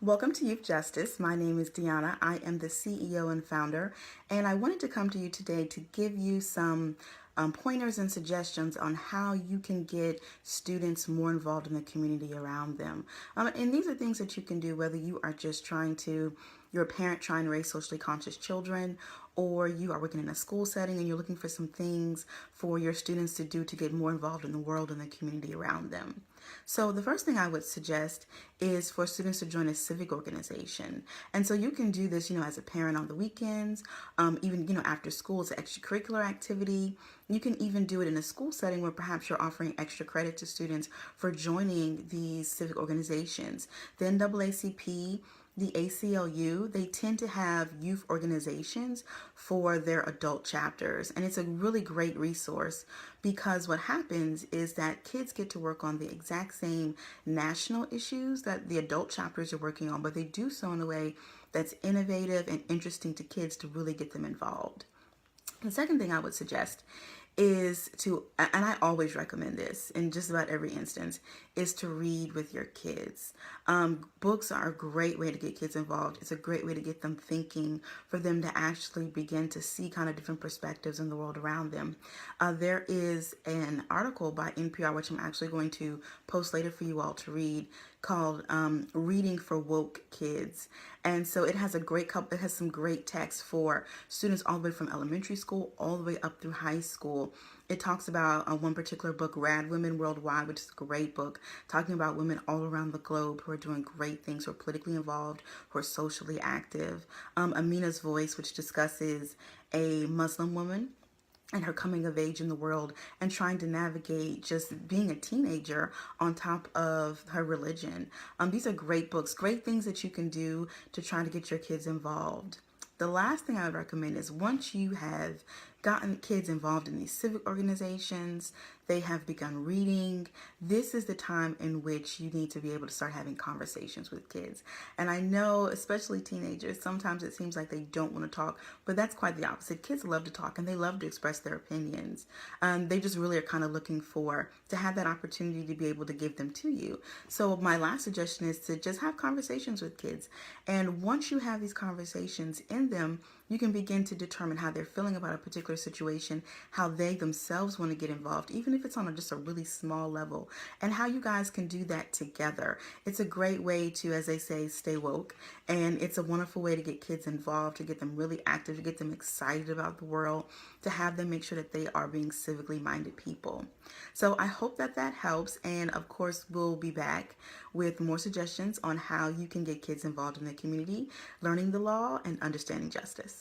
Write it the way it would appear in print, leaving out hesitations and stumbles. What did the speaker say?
Welcome to Youth Justice. My name is Deanna. I am the CEO and founder, and I wanted to come to you today to give you some pointers and suggestions on how you can get students more involved in the community around them. And these are things that you can do whether you are just you're a parent trying to raise socially conscious children, or you are working in a school setting and you're looking for some things for your students to do to get more involved in the world and the community around them. So the first thing I would suggest is for students to join a civic organization. And so you can do this, as a parent on the weekends, even, after school, it's an extracurricular activity. You can even do it in a school setting where perhaps you're offering extra credit to students for joining these civic organizations. The NAACP, the ACLU, they tend to have youth organizations for their adult chapters. And it's a really great resource because what happens is that kids get to work on the exact same national issues that the adult chapters are working on, but they do so in a way that's innovative and interesting to kids to really get them involved. The second thing I would suggest is and I always recommend this in just about every instance, is to read with your kids. Books are a great way to get kids involved. It's a great way to get them thinking, for them to actually begin to see kind of different perspectives in the world around them. There is an article by NPR, which I'm actually going to post later for you all to read, called Reading for Woke Kids. And so it has some great text for students all the way from elementary school all the way up through high school. It talks about one particular book, Rad Women Worldwide, which is a great book, talking about women all around the globe who are doing great things, who are politically involved, who are socially active. Amina's Voice, which discusses a Muslim woman and her coming of age in the world and trying to navigate just being a teenager on top of her religion. These are great books, great things that you can do to try to get your kids involved. The last thing I would recommend is once you have gotten kids involved in these civic organizations, they have begun reading, this is the time in which you need to be able to start having conversations with kids. And I know, especially teenagers, sometimes it seems like they don't want to talk, but that's quite the opposite. Kids love to talk and they love to express their opinions. They just really are kind of looking to have that opportunity to be able to give them to you. So my last suggestion is to just have conversations with kids. And once you have these conversations in them, you can begin to determine how they're feeling about a particular situation, how they themselves want to get involved, even if it's on just a really small level, and how you guys can do that together. It's a great way to, as they say, stay woke, and it's a wonderful way to get kids involved, to get them really active, to get them excited about the world, to have them make sure that they are being civically minded people. So I hope that that helps, and of course we'll be back with more suggestions on how you can get kids involved in the community, learning the law, and understanding justice.